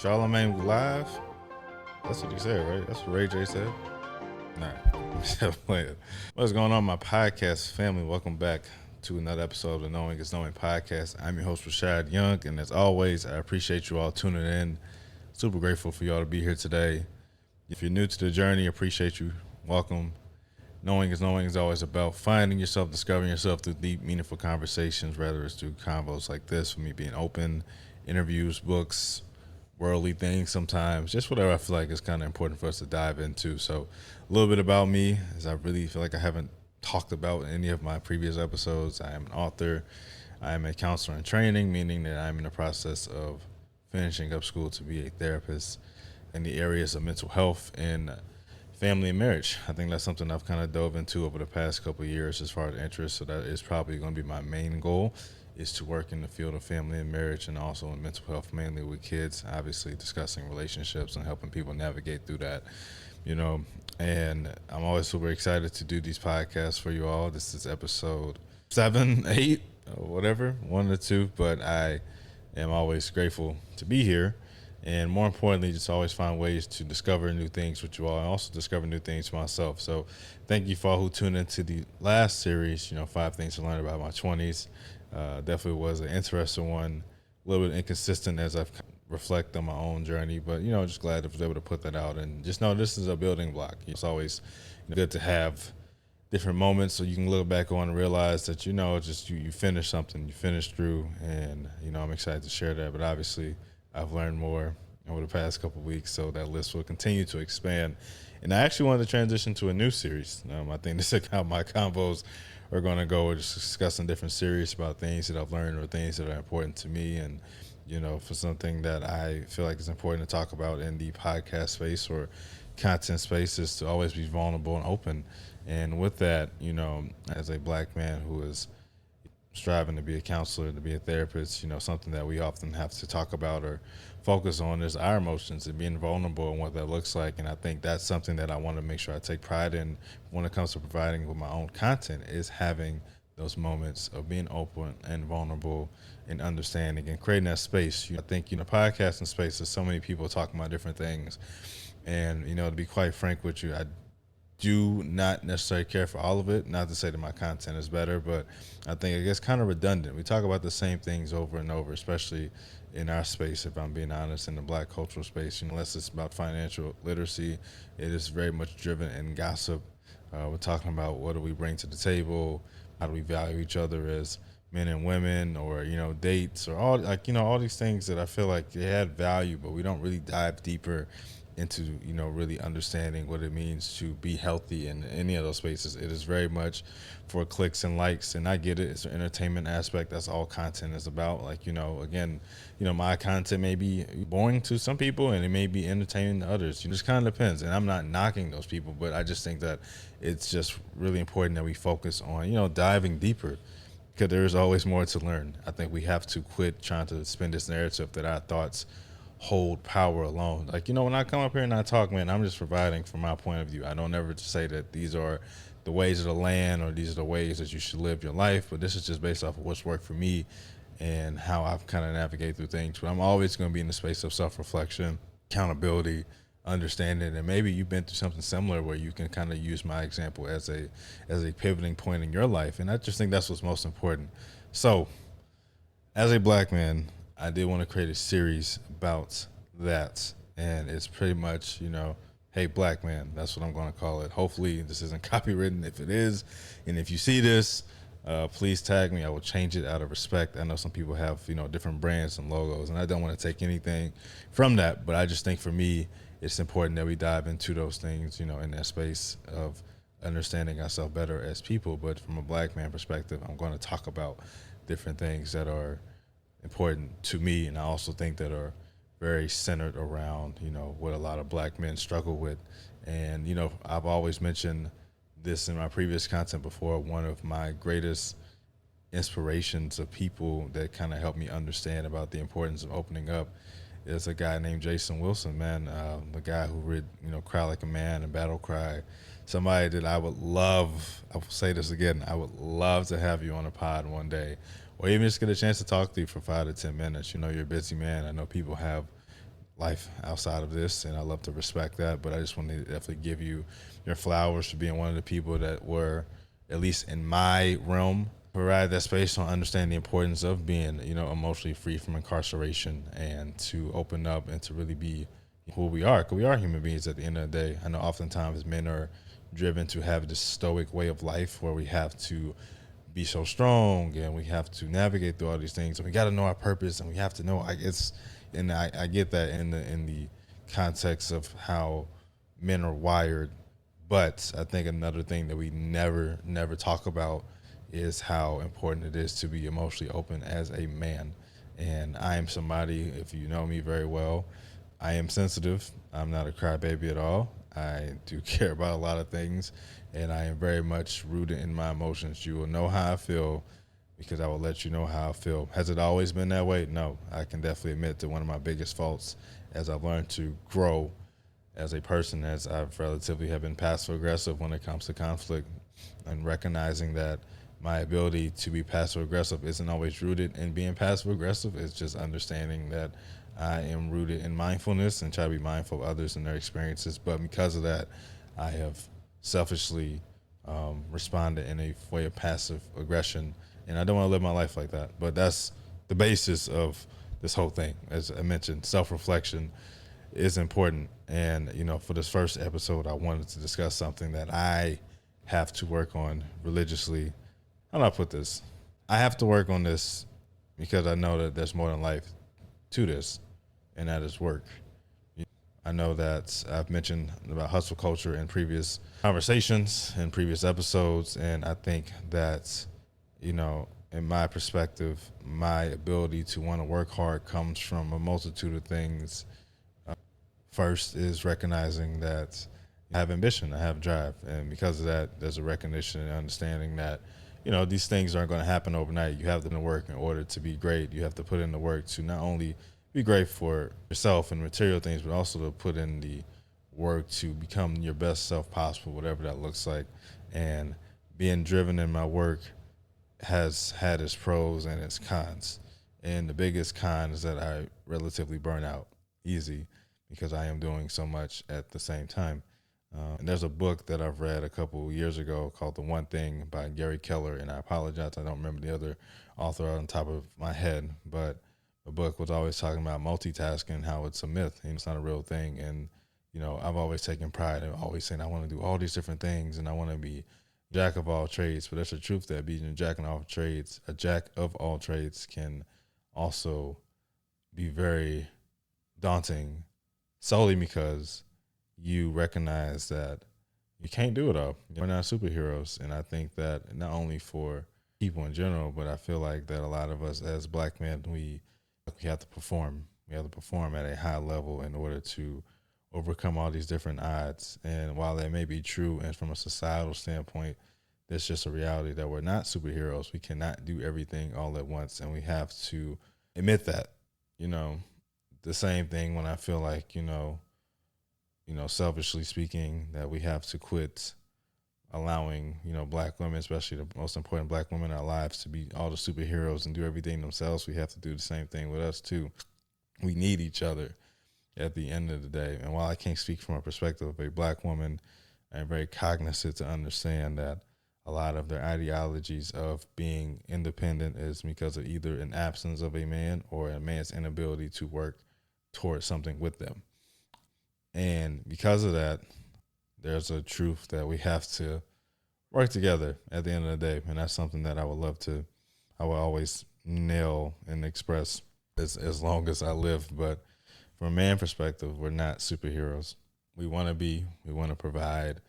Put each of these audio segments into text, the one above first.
Charlemagne was live. That's what he said, right? That's what Ray J said. Nah, what's going on, my podcast family? Welcome back to another episode of the Knowing is Knowing podcast. I'm your host, Rashad Young, and as always, I appreciate you all tuning in. Super grateful for y'all to be here today. If you're new to the journey, appreciate you. Welcome. Knowing is always about finding yourself, discovering yourself through deep, meaningful conversations, whether it's through convos like this, for me being open, interviews, books, worldly things sometimes, just whatever I feel like is kind of important for us to dive into. So a little bit about me, as I really feel like I haven't talked about in any of my previous episodes. I am an author. I am a counselor in training, meaning that I'm in the process of finishing up school to be a therapist in the areas of mental health and family and marriage. I think that's something I've kind of dove into over the past couple of years as far as interest. So that is probably going to be my main goal, is to work in the field of family and marriage and also in mental health, mainly with kids, obviously discussing relationships and helping people navigate through that, and I'm always super excited to do these podcasts for you all. This is episode 7, 8, or whatever, 1 or 2, but I am always grateful to be here. And more importantly, just always find ways to discover new things with you all and also discover new things for myself. So thank you for all who tuned into the last series, 5 things to learn about my 20s. Definitely was an interesting one, a little bit inconsistent as I've reflect on my own journey, but, just glad I was able to put that out and just know this is a building block. It's always good to have different moments so you can look back on and realize that, you finished something, you finished through, and, I'm excited to share that. But obviously, I've learned more over the past couple of weeks, so that list will continue to expand. And I actually wanted to transition to a new series. I think this is how my combos are going to go. We're just discussing different series about things that I've learned or things that are important to me, and for something that I feel like is important to talk about in the podcast space or content space, is to always be vulnerable and open. And with that, as a black man who is striving to be a counselor, to be a therapist, something that we often have to talk about or focus on is our emotions and being vulnerable and what that looks like. And I think that's something that I want to make sure I take pride in when it comes to providing with my own content, is having those moments of being open and vulnerable and understanding and creating that space. I think, podcasting space, there's so many people talking about different things. And, to be quite frank with you, I do not necessarily care for all of it. Not to say that my content is better, but I think it gets kind of redundant. We talk about the same things over and over, especially in our space, if I'm being honest, in the black cultural space. Unless it's about financial literacy, it is very much driven in gossip. We're talking about what do we bring to the table, how do we value each other as men and women, or dates, or all these things that I feel like they had value, but we don't really dive deeper into really understanding what it means to be healthy in any of those spaces. It is very much for clicks and likes, and I get it. It's an entertainment aspect. That's all content is about. Again, my content may be boring to some people and it may be entertaining to others. It just kind of depends, and I'm not knocking those people, but I just think that it's just really important that we focus on diving deeper, because there is always more to learn. I think we have to quit trying to spin this narrative that our thoughts hold power alone. When I come up here and I talk, man, I'm just providing from my point of view. I don't ever say that these are the ways of the land or these are the ways that you should live your life, but this is just based off of what's worked for me and how I've kind of navigate through things. But I'm always going to be in the space of self-reflection, accountability, understanding, and maybe you've been through something similar where you can kind of use my example as a pivoting point in your life. And I just think that's what's most important. So as a black man, I did want to create a series about that, and it's pretty much, hey, black man, that's what I'm going to call it. Hopefully this isn't copywritten. If it is, and if you see this, please tag me. I will change it out of respect. I know some people have, different brands and logos, and I don't want to take anything from that, but I just think for me, it's important that we dive into those things, in that space of understanding ourselves better as people. But from a black man perspective, I'm going to talk about different things that are important to me, and I also think that are very centered around what a lot of black men struggle with. And I've always mentioned this in my previous content before. One of my greatest inspirations of people that kind of helped me understand about the importance of opening up is a guy named Jason Wilson, man, the guy who read Cry Like a Man and Battle Cry. Somebody that I will say this again, I would love to have you on a pod one day, or even just get a chance to talk to you for 5 to 10 minutes. You're a busy man. I know people have life outside of this, and I love to respect that. But I just want to definitely give you your flowers for being one of the people that were, at least in my realm, provide that space to understand the importance of being, emotionally free from incarceration and to open up and to really be who we are. Because we are human beings at the end of the day. I know oftentimes men are driven to have this stoic way of life where we have to be so strong and we have to navigate through all these things and we got to know our purpose and we have to know and I get that in the context of how men are wired, but I think another thing that we never talk about is how important it is to be emotionally open as a man. And I am somebody, if you know me very well, I am sensitive. I'm not a crybaby at all. I do care about a lot of things, and I am very much rooted in my emotions. You will know how I feel because I will let you know how I feel. Has it always been that way? No. I can definitely admit that one of my biggest faults as I've learned to grow as a person, as I've relatively have been passive aggressive when it comes to conflict, and recognizing that my ability to be passive aggressive isn't always rooted in being passive aggressive. It's just understanding that I am rooted in mindfulness and try to be mindful of others and their experiences. But because of that, I have selfishly responded in a way of passive aggression, and I don't want to live my life like that. But that's the basis of this whole thing. As I mentioned, self-reflection is important. And, for this first episode, I wanted to discuss something that I have to work on religiously. How do I put this? I have to work on this because I know that there's more than life to this, and that is work. I know that I've mentioned about hustle culture in previous conversations and previous episodes, and I think that, in my perspective, my ability to want to work hard comes from a multitude of things. First is recognizing that I have ambition, I have drive, and because of that, there's a recognition and understanding that, these things aren't going to happen overnight. You have to work in order to be great. You have to put in the work to not only be great for yourself and material things, but also to put in the work to become your best self possible, whatever that looks like. And being driven in my work has had its pros and its cons. And the biggest con is that I relatively burn out easy because I am doing so much at the same time. And there's a book that I've read a couple years ago called The One Thing by Gary Keller, and I apologize, I don't remember the other author on top of my head, but the book was always talking about multitasking, how it's a myth and it's not a real thing. And, I've always taken pride in always saying I want to do all these different things and I want to be jack of all trades. But there's a truth that being a jack of all trades can also be very daunting solely because you recognize that you can't do it all. We're not superheroes. And I think that not only for people in general, but I feel like that a lot of us as black men, we have to perform. We have to perform at a high level in order to overcome all these different odds. And while that may be true, and from a societal standpoint, there's just a reality that we're not superheroes. We cannot do everything all at once. And we have to admit that, the same thing when I feel like, selfishly speaking, that we have to quit allowing, black women, especially the most important black women in our lives, to be all the superheroes and do everything themselves. We have to do the same thing with us too. We need each other at the end of the day. And while I can't speak from a perspective of a black woman, I'm very cognizant to understand that a lot of their ideologies of being independent is because of either an absence of a man or a man's inability to work towards something with them. And because of that, there's a truth that we have to work together at the end of the day. And that's something that I will always nail and express as long as I live. But from a man perspective, we're not superheroes. We want to provide,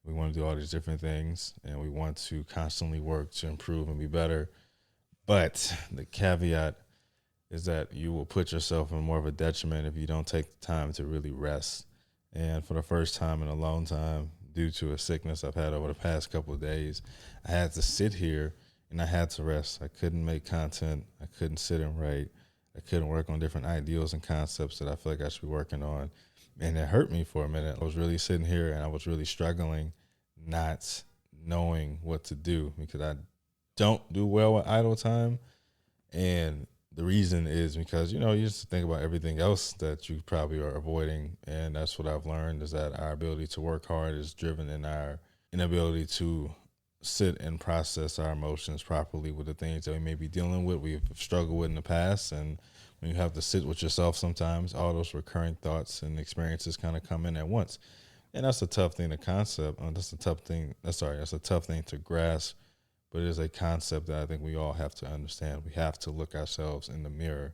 we want to do all these different things, and we want to constantly work to improve and be better. But the caveat is that you will put yourself in more of a detriment if you don't take the time to really rest. And for the first time in a long time, due to a sickness I've had over the past couple of days, I had to sit here and I had to rest. I couldn't make content. I couldn't sit and write. I couldn't work on different ideals and concepts that I feel like I should be working on. And it hurt me for a minute. I was really sitting here and I was really struggling, not knowing what to do because I don't do well with idle time. And The reason is because, you just think about everything else that you probably are avoiding. And that's what I've learned, is that our ability to work hard is driven in our inability to sit and process our emotions properly with the things that we may be dealing with, we've struggled with in the past. And when you have to sit with yourself, sometimes all those recurring thoughts and experiences kind of come in at once. And that's a tough thing to concept. That's a tough thing. That's a tough thing to grasp. But it is a concept that I think we all have to understand. We have to look ourselves in the mirror,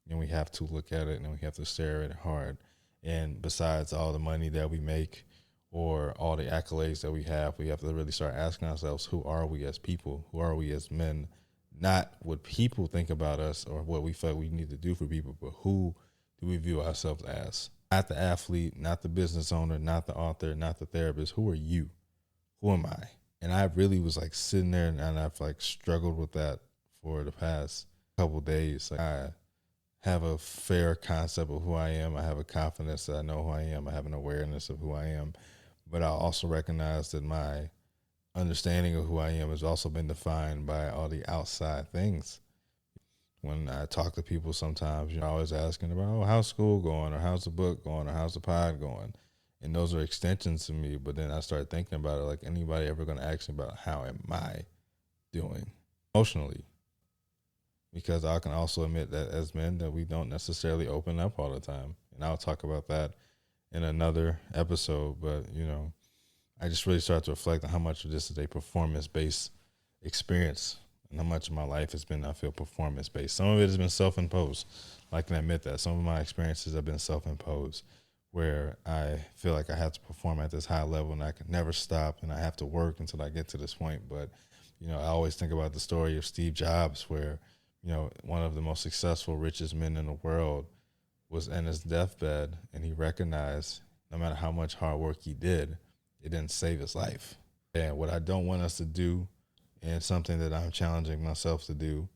and we have to look at it, and we have to stare at it hard. And besides all the money that we make or all the accolades that we have to really start asking ourselves, who are we as people? Who are we as men? Not what people think about us or what we feel we need to do for people, but who do we view ourselves as? Not the athlete, not the business owner, not the author, not the therapist. Who are you? Who am I? And I really was like sitting there, and I've like struggled with that for the past couple of days. Like, I have a fair concept of who I am. I have a confidence that I know who I am. I have an awareness of who I am. But I also recognize that my understanding of who I am has also been defined by all the outside things. When I talk to people sometimes, always asking about, oh, how's school going, or how's the book going, or how's the pod going? And those are extensions to me. But then I started thinking about it, like, anybody ever going to ask me about how am I doing emotionally? Because I can also admit that as men that we don't necessarily open up all the time. And I'll talk about that in another episode. But, I just really started to reflect on how much of this is a performance-based experience, and how much of my life has been, I feel, performance-based. Some of it has been self-imposed. I can admit that. Some of my experiences have been self-imposed, where I feel like I have to perform at this high level and I can never stop, and I have to work until I get to this point. But, I always think about the story of Steve Jobs, where, one of the most successful, richest men in the world was in his deathbed, and he recognized no matter how much hard work he did, it didn't save his life. And what I don't want us to do, and something that I'm challenging myself to do,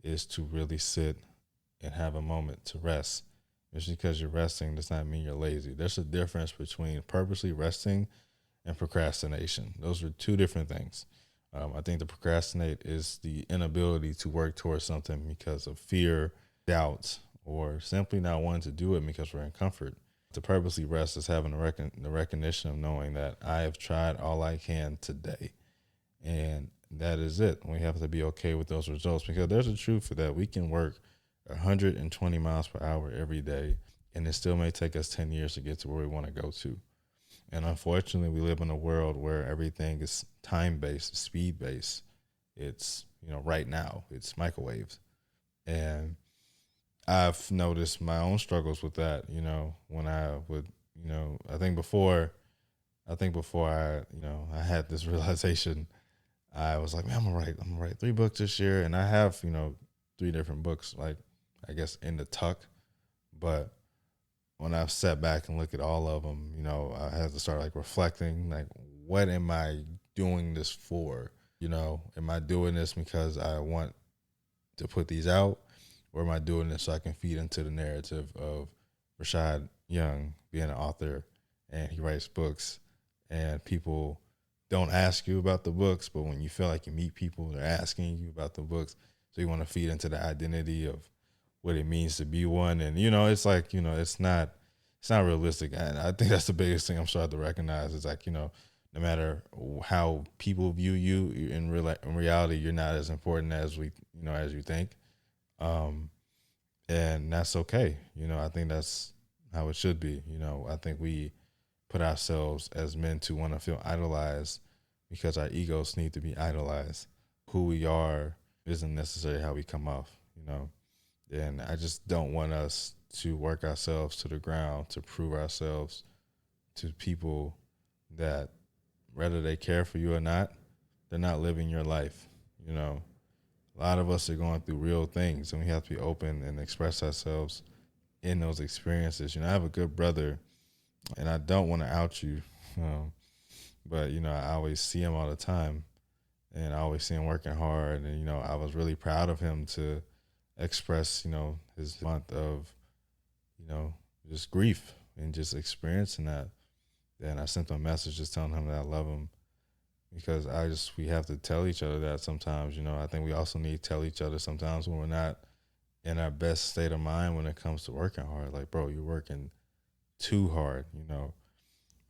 is to really sit and have a moment to rest. Just because you're resting does not mean you're lazy. There's a difference between purposely resting and procrastination. Those are two different things. I think the procrastinate is the inability to work towards something because of fear, doubt, or simply not wanting to do it because we're in comfort. To purposely rest is having the recognition of knowing that I have tried all I can today, and that is it. We have to be okay with those results, because there's a truth for that. We can work 120 miles per hour every day, and it still may take us 10 years to get to where we want to go to. And unfortunately, we live in a world where everything is time-based, speed-based. It's, right now, it's microwaves. And I've noticed my own struggles with that, when I would, I think before I had this realization, I was like, man, I'm gonna write 3 books this year. And I have, 3 different books, like, I guess, in the tuck. But when I've sat back and look at all of them, I had to start like reflecting, like, what am I doing this for? Am I doing this because I want to put these out? Or am I doing this so I can feed into the narrative of Rashad Young being an author, and he writes books, and people don't ask you about the books, but when you feel like you meet people, they're asking you about the books. So you want to feed into the identity of what it means to be one. And, it's like, it's not realistic. And I think that's the biggest thing I'm starting to recognize is like, no matter how people view you in reality, you're not as important as as you think. And that's okay. I think that's how it should be. I think we put ourselves as men to want to feel idolized because our egos need to be idolized. Who we are isn't necessarily how we come off, and I just don't want us to work ourselves to the ground to prove ourselves to people that, whether they care for you or not, they're not living your life. A lot of us are going through real things, and we have to be open and express ourselves in those experiences. I have a good brother, and I don't want to out you, but, I always see him all the time, and I always see him working hard. And, I was really proud of him to express, his month of, just grief and just experiencing that. And I sent him a message just telling him that I love him, because we have to tell each other that sometimes. I think we also need to tell each other sometimes when we're not in our best state of mind when it comes to working hard. Like, bro, you're working too hard.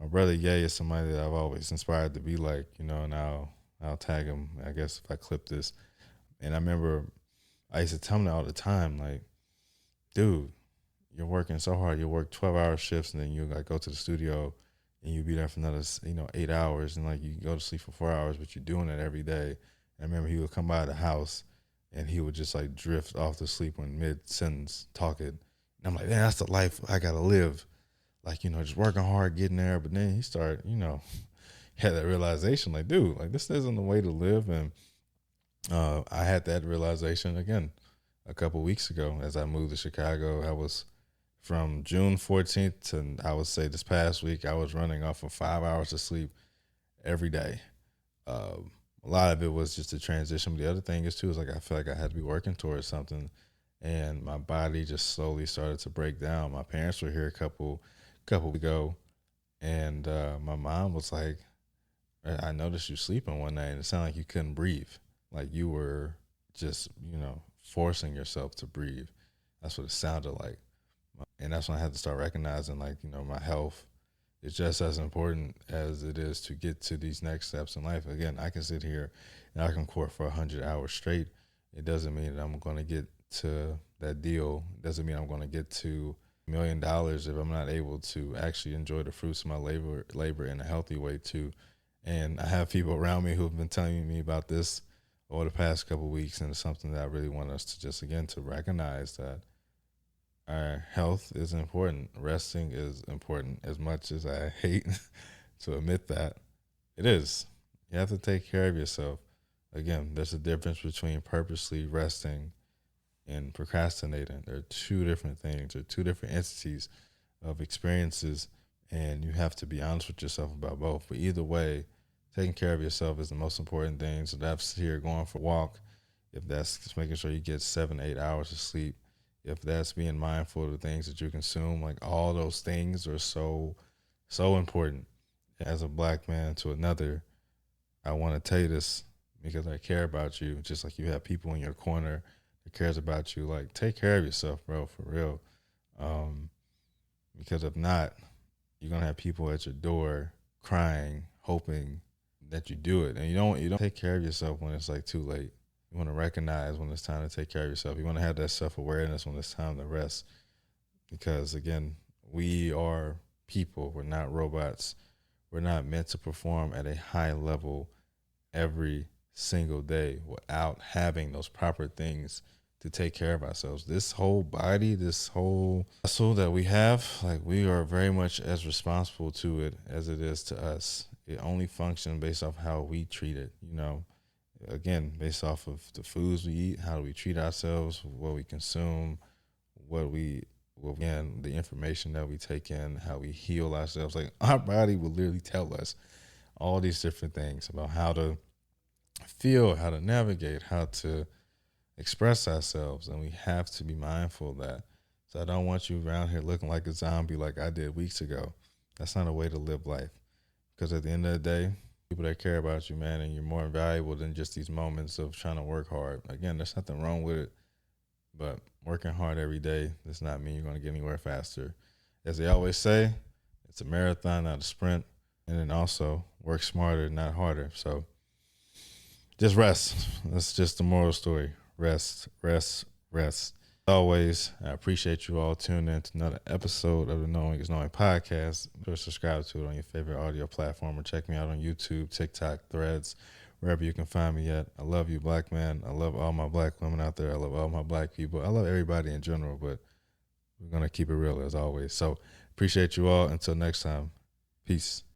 My brother Ye is somebody that I've always inspired to be like. And I'll tag him, I guess, if I clip this. And I remember I used to tell him that all the time, like, dude, you're working so hard. You work 12-hour shifts, and then you like go to the studio, and you be there for another 8 hours, and like you go to sleep for 4 hours, but you're doing it every day. And I remember he would come by the house, and he would just like drift off to sleep when mid sentence talking. And I'm like, man, that's the life I gotta live. Like, just working hard, getting there. But then he started, had that realization, like, dude, like this isn't the way to live. And I had that realization again a couple weeks ago as I moved to Chicago. I was from June 14th to, I would say, this past week, I was running off of 5 hours of sleep every day. A lot of it was just a transition. But the other thing is too is like I feel like I had to be working towards something, and my body just slowly started to break down. My parents were here a couple weeks ago, and my mom was like, I noticed you sleeping one night, and it sounded like you couldn't breathe, like you were just forcing yourself to breathe. That's what it sounded like. And that's when I had to start recognizing, like, my health is just as important as it is to get to these next steps in life. Again, I can sit here and I can court for 100 hours straight. It doesn't mean that I'm going to get to that deal. It doesn't mean I'm going to get to $1 million if I'm not able to actually enjoy the fruits of my labor in a healthy way too. And I have people around me who have been telling me about this over the past couple of weeks, and it's something that I really want us to just, again, to recognize that our health is important. Resting is important. As much as I hate to admit that, it is. You have to take care of yourself. Again, there's a difference between purposely resting and procrastinating. They're two different things. They're two different entities of experiences, and you have to be honest with yourself about both. But either way, taking care of yourself is the most important thing. So that's here going for a walk. If that's just making sure you get 7, 8 hours of sleep, if that's being mindful of the things that you consume, like all those things are so, so important. As a black man to another, I want to tell you this because I care about you, just like you have people in your corner that cares about you. Like, take care of yourself, bro, for real. Um, because if not, you're gonna have people at your door crying, hoping that you do it, and you don't take care of yourself when it's like too late. You want to recognize when it's time to take care of yourself. You want to have that self-awareness when it's time to rest. Because, again, we are people. We're not robots. We're not meant to perform at a high level every single day without having those proper things to take care of ourselves. This whole body, this whole vessel that we have, like, we are very much as responsible to it as it is to us. It only functions based off how we treat it, again, based off of the foods we eat, how do we treat ourselves, what we consume, again, the information that we take in, how we heal ourselves. Like, our body will literally tell us all these different things about how to feel, how to navigate, how to express ourselves. And we have to be mindful of that. So I don't want you around here looking like a zombie like I did weeks ago. That's not a way to live life. Because at the end of the day, people that care about you, man, and you're more valuable than just these moments of trying to work hard. Again, there's nothing wrong with it, but working hard every day does not mean you're going to get anywhere faster. As they always say, it's a marathon, not a sprint. And then also work smarter, not harder. So just rest. That's just the moral story. Rest, rest, rest. As always, I appreciate you all tuning in to another episode of the Knowing is Knowing podcast. Just subscribe to it on your favorite audio platform, or check me out on YouTube, TikTok, Threads, wherever you can find me at. I love you, black man. I love all my black women out there. I love all my black people. I love everybody in general, but we're going to keep it real as always. So appreciate you all. Until next time, peace.